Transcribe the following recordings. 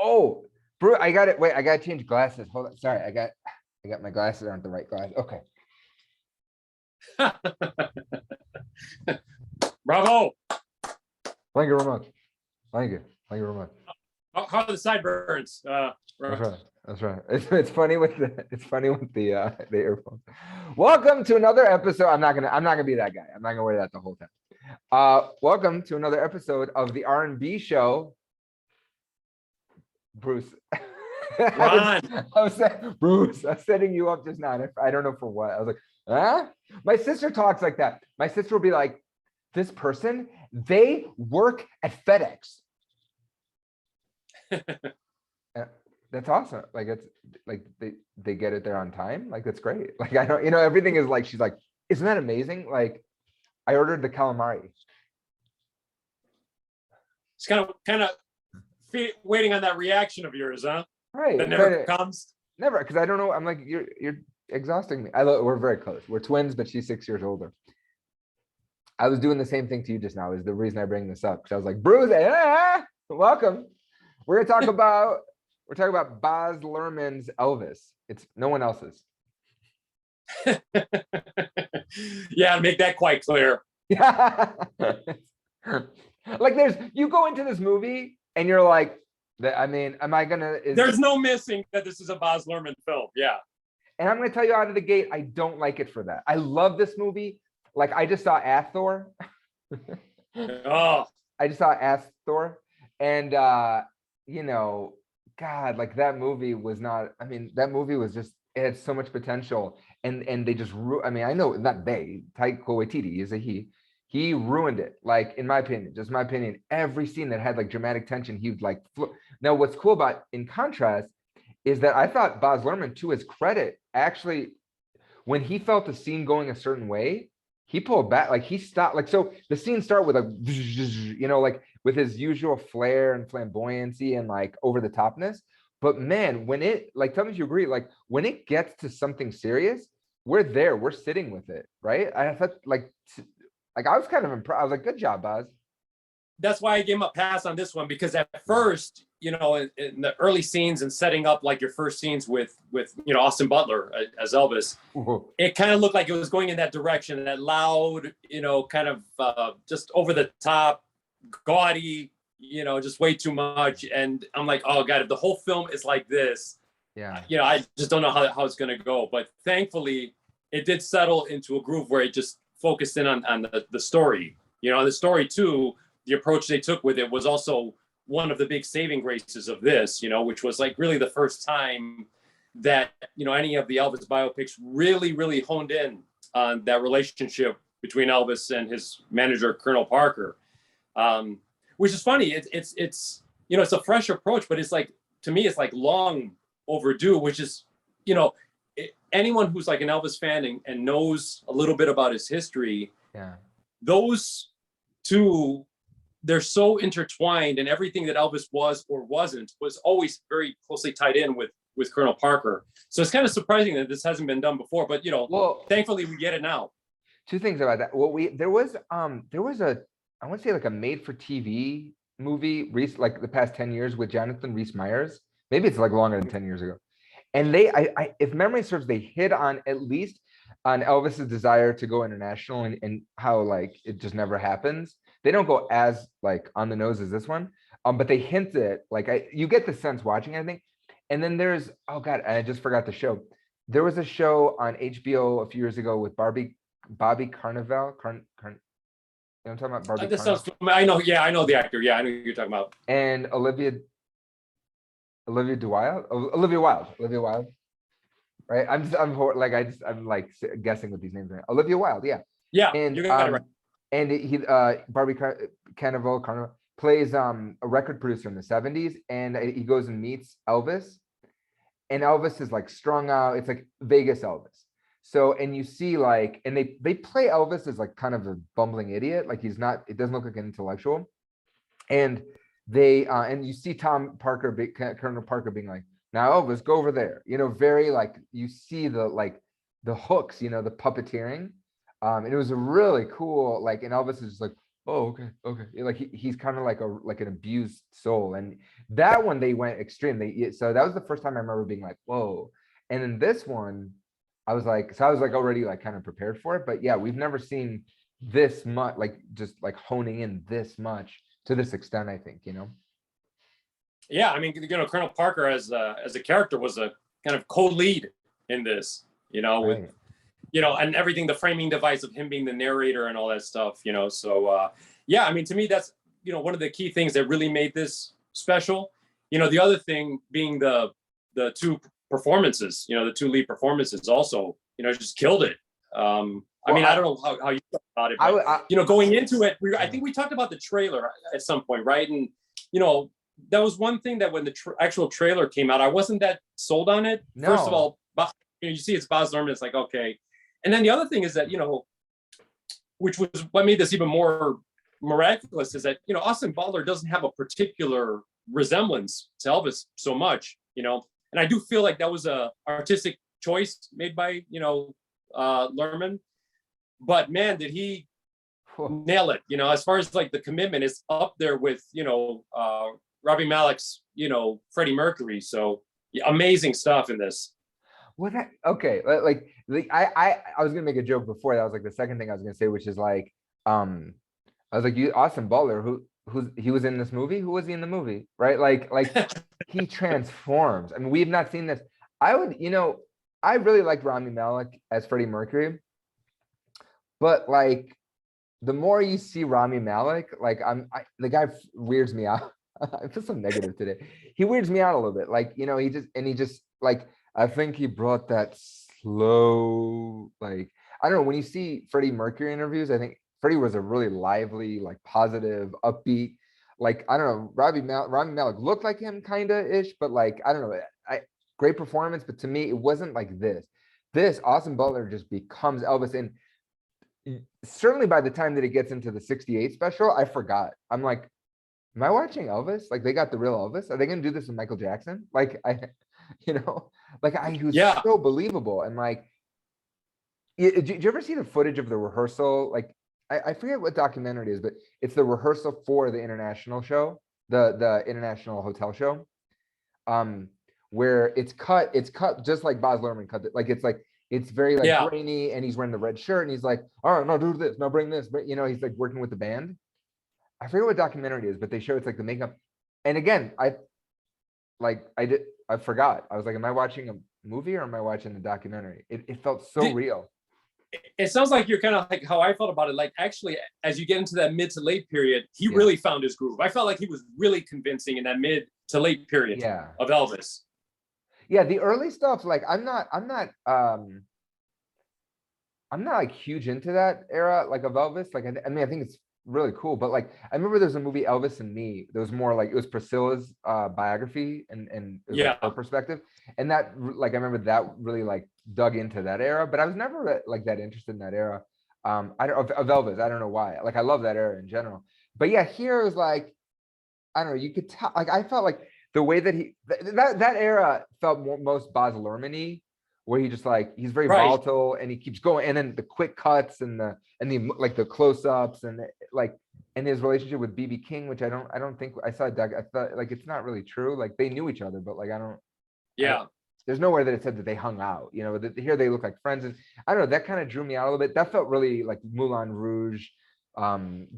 Oh, bro, I got it. Wait, I gotta change glasses. Hold on. Sorry, I got my glasses aren't the right glasses. Okay. Bravo. Thank you very much. Thank you very much. How are the sideburns? That's right. That's right. It's funny with the earphones. Welcome to another episode. I'm not gonna be that guy. I'm not gonna wear that the whole time. Welcome to another episode of the R&B Show. Bruce. Ron. Bruce, I was setting you up just now. I don't know for what. I was like, huh? My sister talks like that. My sister will be like, this person, they work at FedEx. That's awesome. Like, it's like they get it there on time. Like, that's great. Like, I don't, everything is like, she's like, isn't that amazing? Like, I ordered the calamari. It's kind of waiting on that reaction of yours, huh? Right. That never comes. Never, because I don't know. I'm like, you're exhausting me. We're very close. We're twins, but she's 6 years older. I was doing the same thing to you just now. Is the reason I bring this up, because I was like, Bruce, welcome. We're talking about Baz Luhrmann's Elvis. It's no one else's. Yeah, make that quite clear. Yeah. Like, you go into this movie and you're like, I mean, am I gonna? There's no missing that this is a Baz Luhrmann film. Yeah. And I'm gonna tell you out of the gate, I don't like it for that. I love this movie. Like, I just saw Athor. Oh. I just saw Athor, and God, like, that movie was not. I mean, that movie was just. It had so much potential, and they just. I mean, I know not they. Taika Waititi is a he. He ruined it. Like, in my opinion, just my opinion. Every scene that had like dramatic tension, he would like. Now, what's cool about, in contrast, is that I thought Baz Luhrmann, to his credit, actually, when he felt the scene going a certain way, he pulled back. Like, he stopped. Like, so the scene started with like with his usual flair and flamboyancy and like over the topness. But man, when it, like, tell me if you agree, like, when it gets to something serious, we're there, we're sitting with it, right? I thought like I was kind of impressed. I was like, good job, Baz. That's why I gave him a pass on this one, because at first, in the early scenes and setting up like your first scenes with Austin Butler as Elvis, it kind of looked like it was going in that direction, that loud, kind of just over the top, gaudy, just way too much. And I'm like, oh God, if the whole film is like this, yeah, I just don't know how it's going to go. But thankfully, it did settle into a groove where it just focused in on the story. The story too, the approach they took with it was also one of the big saving graces of this, which was like really the first time that, any of the Elvis biopics really, really honed in on that relationship between Elvis and his manager, Colonel Parker. Which is funny. It's it's a fresh approach, but it's like, to me, it's like long overdue, which is, anyone who's like an Elvis fan and knows a little bit about his history, yeah, those two, they're so intertwined, and everything that Elvis was or wasn't was always very closely tied in with Colonel Parker. So it's kind of surprising that this hasn't been done before, but thankfully we get it now. Two things about that. Well, there was a, I want to say like a made for TV movie, like the past 10 years with Jonathan Rhys Meyers. Maybe it's like longer than 10 years ago. And I if memory serves, they hit on at least on Elvis's desire to go international and how like it just never happens. They don't go as like on the nose as this one, but they hint it. Like, you get the sense watching, I think. And then there's, oh God, I just forgot the show. There was a show on HBO a few years ago with Bobby Carnival. You know what I'm talking about? Barbie. I know. Yeah, I know the actor. Yeah, I know who you're talking about. And Olivia Wilde. Right? I'm like guessing with these names. Olivia Wilde. Yeah. Yeah. And you got it right. And he Barbie Carnival plays a record producer in the 70s, and he goes and meets Elvis, and Elvis is like strung out. It's like Vegas Elvis. So, and you see like, and they play Elvis as like kind of a bumbling idiot. Like, he's not, it doesn't look like an intellectual. And and you see Colonel Parker being like, now Elvis, go over there. Very like, you see the hooks, the puppeteering. And it was a really cool, like, and Elvis is just like, Oh, okay, okay. Yeah, like he's kind of like an abused soul, and that one they went extreme. So that was the first time I remember being like, whoa. And then this one, I was like, already like kind of prepared for it. But yeah, we've never seen this much, like just like honing in this much to this extent. I think, Yeah, I mean, Colonel Parker as a character was a kind of co-lead in this, with Right. and everything, the framing device of him being the narrator and all that stuff, So yeah, I mean, to me, that's one of the key things that really made this special. The other thing being the two performances, the two lead performances also, just killed it. I mean, I don't know how you feel about it, but going into it, I think we talked about the trailer at some point, right? And that was one thing that when the actual trailer came out, I wasn't that sold on it. No. First of all, you see it's Baz Luhrmann, it's like, okay. And then the other thing is that, which was what made this even more miraculous, is that, Austin Butler doesn't have a particular resemblance to Elvis so much, and I do feel like that was a artistic choice made by, Luhrmann. But man, did he nail it, as far as like the commitment is up there with, Rami Malek's, Freddie Mercury. So yeah, amazing stuff in this. Well, okay. I was gonna make a joke before. That was like the second thing I was gonna say, which is like, I was like, you Austin Butler, he was in this movie. Who was he in the movie? Right? Like he transforms. I mean, we've not seen this. I really liked Rami Malek as Freddie Mercury, but like the more you see Rami Malek, like the guy weirds me out. I feel so negative today. He weirds me out a little bit. Like, he just like, I think he brought that slow, like, I don't know, when you see Freddie Mercury interviews, I think Freddie was a really lively, like positive, upbeat, like, I don't know, Rami Malek looked like him kind of ish, but like, I don't know, great performance, but to me, it wasn't like this. This Austin Butler just becomes Elvis. And certainly by the time that it gets into the 68 special, I forgot. I'm like, am I watching Elvis? Like they got the real Elvis? Are they gonna do this with Michael Jackson? Like he was so believable. And like, did you ever see the footage of the rehearsal? Like, I forget what documentary it is, but it's the rehearsal for the international show, the international hotel show, where it's cut just like Baz Luhrmann cut it. Like it's very like grainy, and he's wearing the red shirt, and he's like, all right, no, do this, no, bring this, but he's like working with the band. I forget what documentary it is, but they show it's like the makeup. And again, I forgot. I was like, am I watching a movie or am I watching a documentary? It felt so real. It sounds like you're kind of like how I felt about it. Like actually, as you get into that mid to late period, he really found his groove. I felt like he was really convincing in that mid to late period of Elvis. Yeah, the early stuff, like I'm not like huge into that era, like of Elvis. Like I mean, I think it's really cool, but like I remember there's a movie Elvis and Me that was more like, it was Priscilla's biography, and it was like her perspective, and that, like, I remember that really like dug into that era, but I was never like that interested in that era of Elvis. I don't know why. Like I love that era in general, but yeah, here it was like, I don't know, you could tell, like I felt like the way that that era felt most Baz Luhrmann-y, where he just like, he's very volatile and he keeps going, and then the quick cuts and the like the close-ups, and like, and his relationship with BB King, which I don't think I saw. Doug, I thought like it's not really true. Like they knew each other, but like there's nowhere that it said that they hung out. Here they look like friends, and I don't know. That kind of drew me out a little bit. That felt really like Moulin Rouge, DiCaprio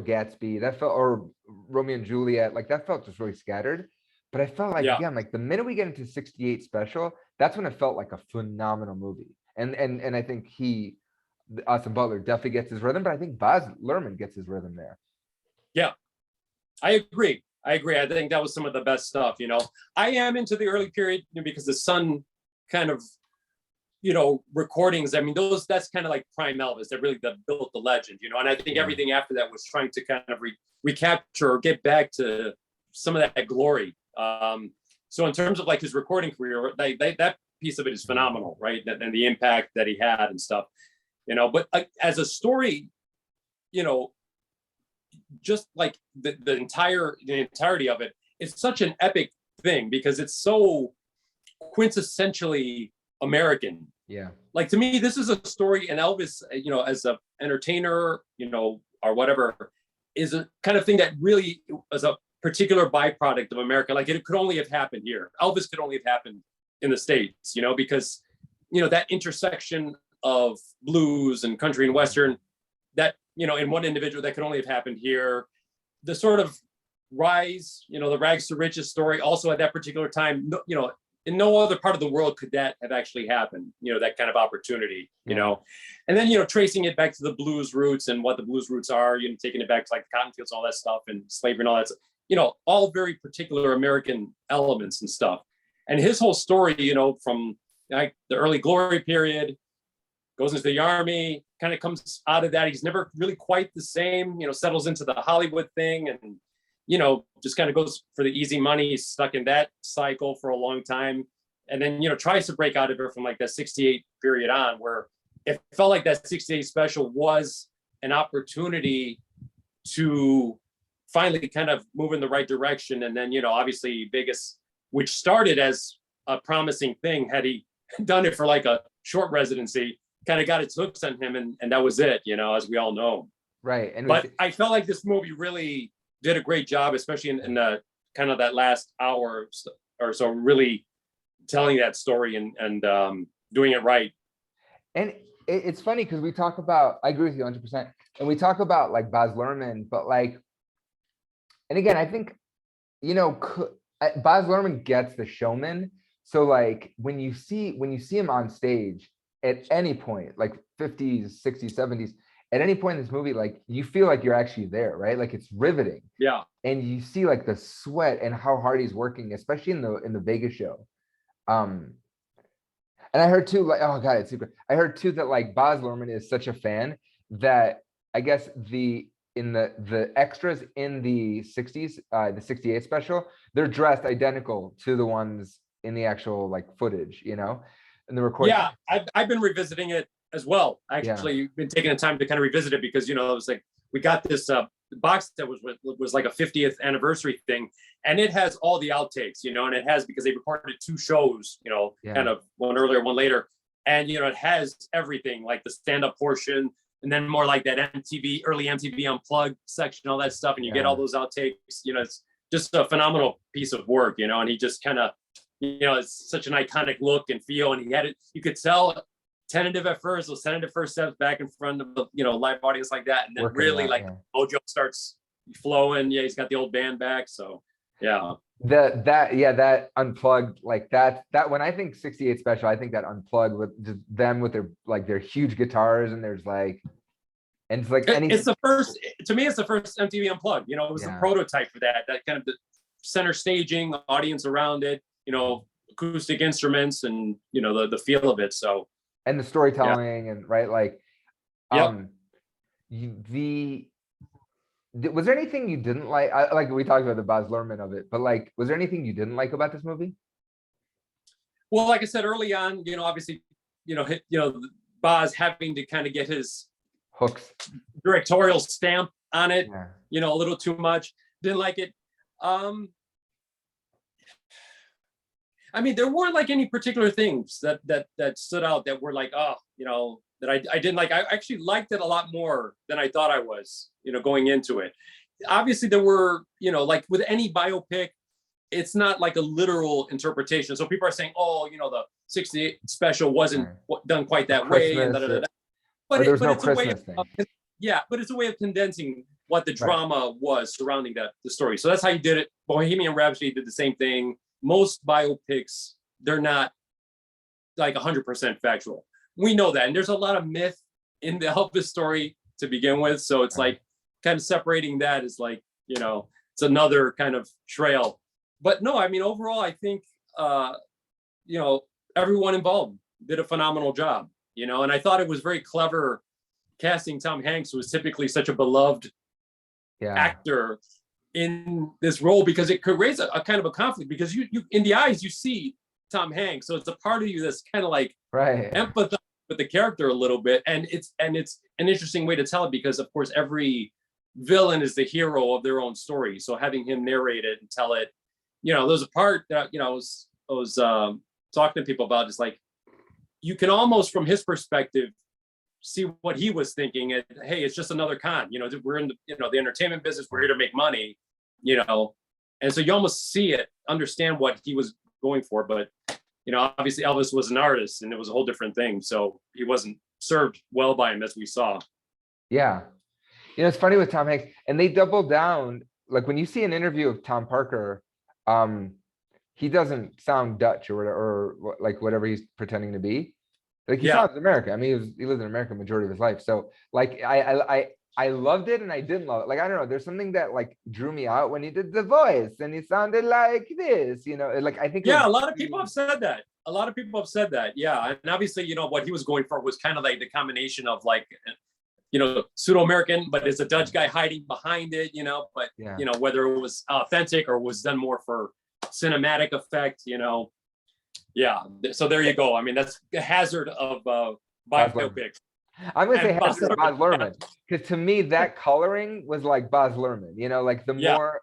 Gatsby. That felt, or Romeo and Juliet. Like that felt just really scattered. But I felt like, again, like the minute we get into 68 special, that's when it felt like a phenomenal movie. And I think Austin Butler definitely gets his rhythm, but I think Baz Luhrmann gets his rhythm there. Yeah, I agree. I think that was some of the best stuff. I am into the early period because the Sun kind of, recordings. I mean, that's kind of like prime Elvis that built the legend, and I think everything after that was trying to kind of recapture or get back to some of that glory. So in terms of like his recording career, that piece of it is phenomenal, right? And the impact that he had and stuff, but as a story, just like the entirety of it, it's such an epic thing because it's so quintessentially American. Yeah. Like to me, this is a story, and Elvis, as an entertainer, or whatever is a kind of thing that really is a particular byproduct of America. Like it could only have happened here. Elvis could only have happened in the States, you know, because, you know, that intersection of blues and country and Western, that, you know, in one individual, that could only have happened here. The sort of rise, you know, the rags to riches story also at that particular time, you know, in no other part of the world could that have actually happened, you know, that kind of opportunity, you know. And then, you know, tracing it back to the blues roots and what the blues roots are, you know, taking it back to like the cotton fields, all that stuff, and slavery and all that stuff, you know, all very particular American elements and stuff. And his whole story, you know, from like the early glory period, goes into the army, kind of comes out of that. He's never really quite the same, you know, settles into the Hollywood thing and, you know, just kind of goes for the easy money. He's stuck in that cycle for a long time. And then, you know, tries to break out of it from like that 68 period on, where it felt like that 68 special was an opportunity to finally kind of move in the right direction. And then, you know, obviously Vegas, which started as a promising thing, had he done it for like a short residency, kind of got its hooks on him. And that was it, you know, as we all know. Right. And but I felt like this movie really did a great job, especially in the kind of that last hour or so, really telling that story and doing it right. And it's funny because we talk about, I agree with you 100%. And we talk about like Baz Luhrmann, but like, and again, I think, you know, Baz Luhrmann gets the showman. So like when you see him on stage at any point, like 50s, 60s, 70s, at any point in this movie, like you feel like you're actually there, right? Like it's riveting. Yeah. And you see like the sweat and how hard he's working, especially in the Vegas show. And I heard too, like, oh God, it's super. I heard too that like Baz Luhrmann is such a fan that I guess the extras in the 60s, the 68 special, they're dressed identical to the ones in the actual like footage, you know, and the recording. Yeah, I've been revisiting it as well. Actually, been taking the time to kind of revisit it because, you know, it was like we got this box that was like a 50th anniversary thing, and it has all the outtakes, you know, and it has, because they recorded 2 shows, you know, kind of one earlier, one later, and you know, it has everything like the stand-up portion, and then more like that early MTV Unplugged section, all that stuff, and you get all those outtakes. You know, it's just a phenomenal piece of work, you know, and he just kind of, you know, it's such an iconic look and feel, and he had it, you could tell tentative at first, those tentative first steps back in front of the, you know, live audience like that, and then really like mojo starts flowing. Yeah, he's got the old band back, so yeah. That Unplugged, like that when I think 68 special, I think that Unplugged with just them with their huge guitars, and there's like, and it's like it's the first, to me, it's the first MTV Unplugged, you know, it was the prototype for that kind of the center staging, the audience around it, you know, acoustic instruments, and you know, the feel of it. So, and the storytelling, and right, like was there anything you didn't like? Like we talked about the Baz Luhrmann of it, but like, was there anything you didn't like about this movie? Well, like I said early on, you know, obviously, you know, Baz having to kind of get his hooks, directorial stamp on it, you know, a little too much. Didn't like it. I mean, there weren't like any particular things that stood out that were like, oh, you know, that I didn't like. I actually liked it a lot more than I thought I was, you know, going into it. Obviously, there were, you know, like with any biopic, it's not like a literal interpretation. So people are saying, oh, you know, the 68 special wasn't done quite that way. And But it's a way of, but it's a way of condensing what the drama was surrounding the story. So that's how you did it. Bohemian Rhapsody did the same thing. Most biopics, they're not like 100% factual. We know that. And there's a lot of myth in the Elvis story to begin with. So it's like kind of separating that is like, you know, it's another kind of trail. But no, I mean, overall, I think, you know, everyone involved did a phenomenal job, you know, and I thought it was very clever casting Tom Hanks, who was typically such a beloved actor, in this role, because it could raise a kind of a conflict, because you in the eyes you see Tom Hanks, so it's a part of you that's kind of like empathize with the character a little bit, and it's an interesting way to tell it, because of course every villain is the hero of their own story. So having him narrate it and tell it, you know, there's a part that, you know, I was talking to people about, is like, you can almost, from his perspective, see what he was thinking. And hey, it's just another con. We're in the entertainment business. We're here to make money. And so you almost see it, understand what he was going for. But obviously Elvis was an artist, and it was a whole different thing. So he wasn't served well by him, as we saw. Yeah. It's funny with Tom Hanks, and they doubled down. Like when you see an interview of Tom Parker, he doesn't sound Dutch or like whatever he's pretending to be. Like he sounds American. I mean, he lived in America majority of his life. So like I loved it and I didn't love it. Like I don't know, there's something that like drew me out when he did the voice and he sounded like this. Like I think a lot of people have said that. Yeah, and obviously what he was going for was kind of like the combination of like pseudo-American, but it's a Dutch guy hiding behind it. But whether it was authentic or was done more for cinematic effect. Yeah, so there you go. I mean, that's the hazard of biopics. I'm gonna say hazard Baz Luhrmann, because to me that coloring was like Baz Luhrmann. Like the more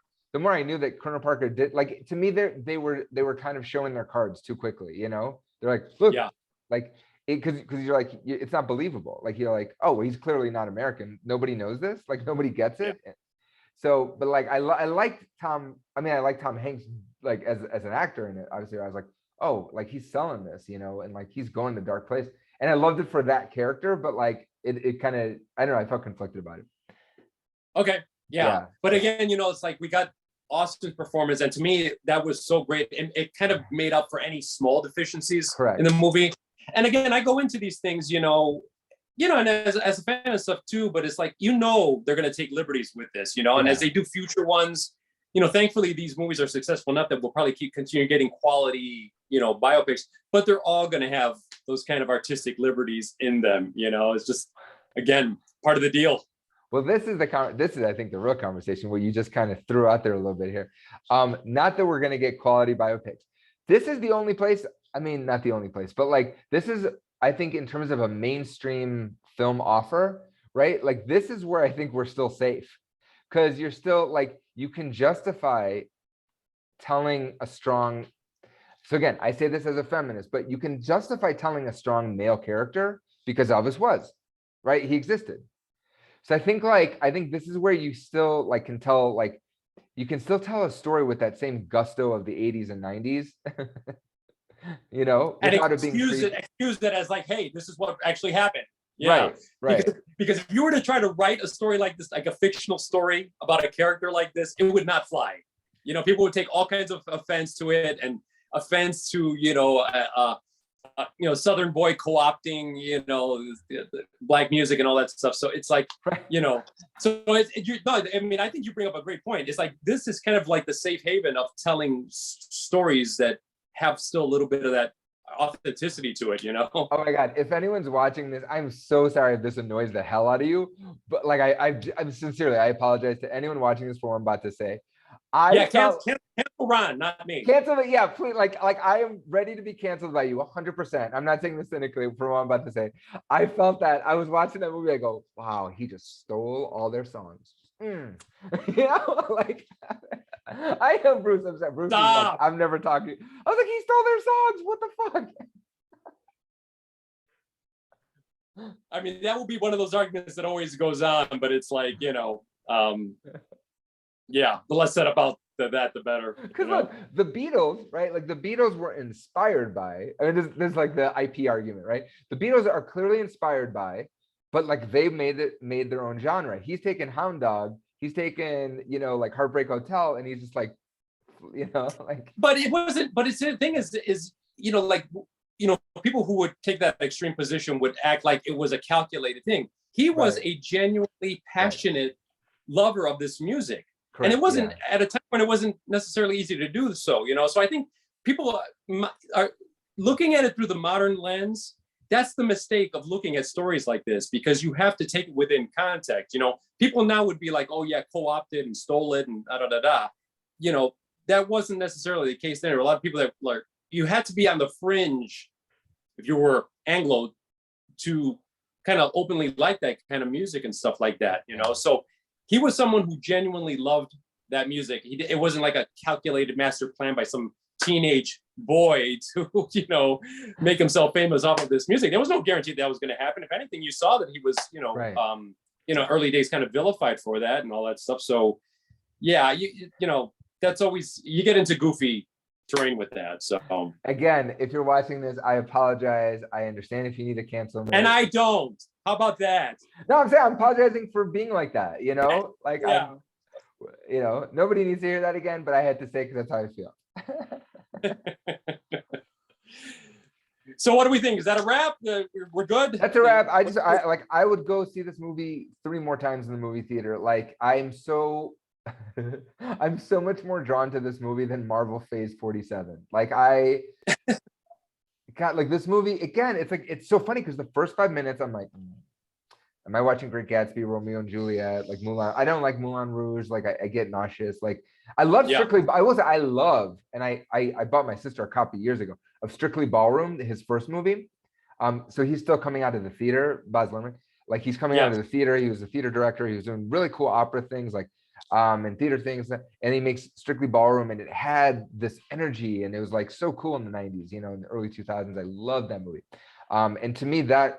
I knew that Colonel Parker did, like to me they were kind of showing their cards too quickly. They're like, look, like because you're like, it's not believable. Like you're like, oh, well, he's clearly not American. Nobody knows this. Like nobody gets it. So, but like I liked Tom. I mean, I like Tom Hanks like as an actor in it. Obviously, I was like, oh, like he's selling this, and like he's going to dark place. And I loved it for that character, but like it kind of, I don't know, I felt conflicted about it. Okay. Yeah. But again, it's like we got Austin's performance, and to me, that was so great. And it kind of made up for any small deficiencies in the movie. And again, I go into these things, and as a fan of stuff too, but it's like, they're going to take liberties with this, and as they do future ones, thankfully these movies are successful enough that we'll probably continue getting quality, biopics, but they're all going to have those kind of artistic liberties in them. It's just, again, part of the deal. Well, this is I think the real conversation, what you just kind of threw out there a little bit here. Not that we're going to get quality biopics. This is the only place, I mean, not the only place, but like, this is, I think in terms of a mainstream film offer, right? Like this is where I think we're still safe, because you're still like, you can justify telling a strong, so again, I say this as a feminist, but you can justify telling a strong male character because Elvis was, right? He existed. So I think this is where you still like can tell, like you can still tell a story with that same gusto of the 80s and 90s. And excuse it as like, hey, this is what actually happened. Yeah. Right. Because if you were to try to write a story like this, like a fictional story about a character like this, it would not fly. People would take all kinds of offense to it, and offense to Southern boy co-opting the black music and all that stuff. So it's like so I think you bring up a great point. It's like this is kind of like the safe haven of telling stories that have still a little bit of that authenticity to it. Oh my God, if anyone's watching this, I'm so sorry if this annoys the hell out of you, but like I'm sincerely, I apologize to anyone watching this for what I'm about to say. Cancel Ron, not me. Cancel it, yeah, please. Like I am ready to be canceled by you 100%. I'm not saying this cynically for what I'm about to say. I felt that I was watching that movie. I go, wow, he just stole all their songs. Like I am Bruce upset. Bruce is like, I'm never talking. I was like, he stole their songs. What the fuck? I mean, that will be one of those arguments that always goes on, but it's like, the less said about that, the better. Because look, the Beatles, right? Like the Beatles were inspired by, I mean, there's like the IP argument, right? The Beatles are clearly inspired by, but like they made their own genre. He's taken Hound Dog, he's taken, like Heartbreak Hotel, and he's just like, like. But it wasn't, but it's the thing is, people who would take that extreme position would act like it was a calculated thing. He was a genuinely passionate lover of this music. Correct, and it wasn't at a time when it wasn't necessarily easy to do so, So I think people are looking at it through the modern lens. That's the mistake of looking at stories like this, because you have to take it within context. People now would be like, oh yeah, co-opted and stole it and da. That wasn't necessarily the case then. There were a lot of people that like, you had to be on the fringe if you were Anglo to kind of openly like that kind of music and stuff like that, So he was someone who genuinely loved that music. It wasn't like a calculated master plan by some teenage boy to, make himself famous off of this music. There was no guarantee that was going to happen. If anything, you saw that he was, Right. Early days kind of vilified for that and all that stuff. So yeah, that's always, you get into goofy terrain with that. So Again, if you're watching this, I apologize. I understand if you need to cancel me. and I don't. How about that? No, I'm saying I'm apologizing for being like that, like Yeah. nobody needs to hear that again, but I had to say because that's how I feel. So what do we think? Is that a wrap? We're good? That's a wrap. I would go see this movie 3 more times in the movie theater. Like I'm so I'm so much more drawn to this movie than Marvel Phase 47. Like I got like this movie again. It's so funny because the first 5 minutes I'm like, am I watching Great Gatsby, Romeo and Juliet, like Moulin? I don't like Moulin Rouge. Like I get nauseous. Like I love Strictly. I love, and I bought my sister a copy years ago of Strictly Ballroom, his first movie. So he's still coming out of the theater, Baz Luhrmann. Like he's coming out of the theater. He was a theater director. He was doing really cool opera things, like and theater things. And he makes Strictly Ballroom, and it had this energy, and it was like so cool in the 90s, in the early 2000s. I love that movie. And to me, that,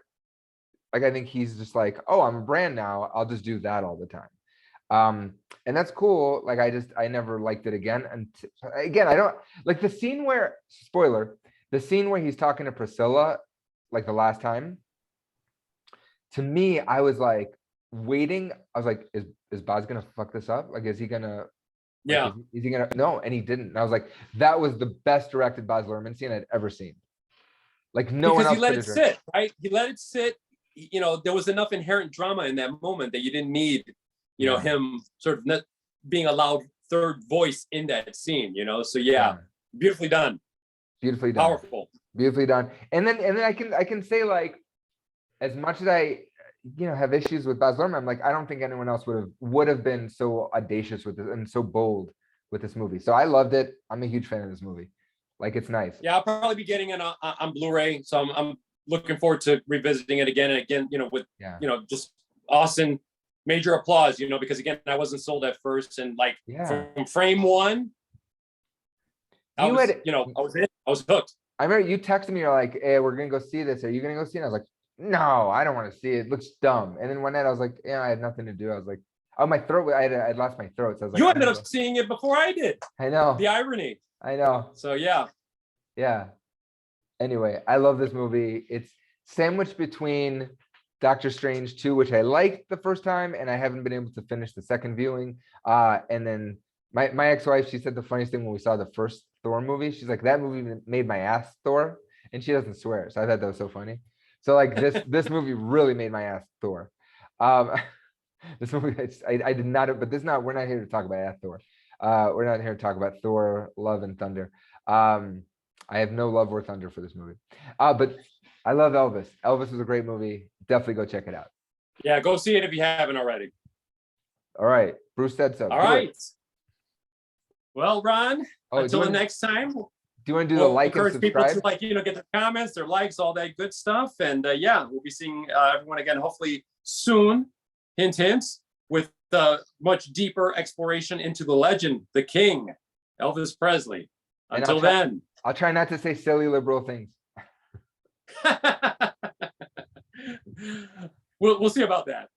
like, I think he's just like, oh, I'm a brand now. I'll just do that all the time. And that's cool. Like, I never liked it again. And again, I don't like the scene where, spoiler, the scene where he's talking to Priscilla, like the last time. To me, I was like waiting. I was like, is Baz gonna fuck this up? Like, is he gonna? Like, is he gonna? No, and he didn't. And I was like, that was the best directed Baz Luhrmann scene I'd ever seen. Like no one else. Because he let it sit, right? He let it sit. There was enough inherent drama in that moment that you didn't need, him sort of not being a loud third voice in that scene. So beautifully done. Beautifully done. Powerful. Beautifully done. And then I can say, like, as much as I have issues with Baz Luhrmann, I'm like, I don't think anyone else would have been so audacious with it and so bold with this movie. So I loved it. I'm a huge fan of this movie. Like, it's nice. Yeah, I'll probably be getting it on Blu-ray. So I'm looking forward to revisiting it again and again, with just awesome major applause, because again, I wasn't sold at first, and like from frame one, I was hooked. I remember you texted me, you're like, hey, we're gonna go see this. Are you gonna go see it? I was like, no, I don't want to see it. It looks dumb. And then one night I was like, I had nothing to do. I was like, oh, my throat, I lost my throat. So I was like, you ended up seeing it before I did. I know. The irony. I know. So yeah. Anyway, I love this movie. It's sandwiched between Doctor Strange 2, which I liked the first time, and I haven't been able to finish the second viewing. And then my ex-wife, she said the funniest thing when we saw the first Thor movie. She's like, that movie made my ass Thor, and she doesn't swear. So I thought that was so funny. So like this movie really made my ass Thor. This movie, I did not, but we're not here to talk about ass Thor. We're not here to talk about Thor, Love and Thunder. I have no love or thunder for this movie. But I love Elvis. Elvis was a great movie. Definitely go check it out. Yeah, go see it if you haven't already. All right. Bruce said so. All right. Well, Ron, until the next time. Do you want to do the like and subscribe? People to get their comments, their likes, all that good stuff. And we'll be seeing everyone again, hopefully soon. Hint, hint, with much deeper exploration into the legend, the king, Elvis Presley. Until then. I'll try not to say silly liberal things. We'll see about that.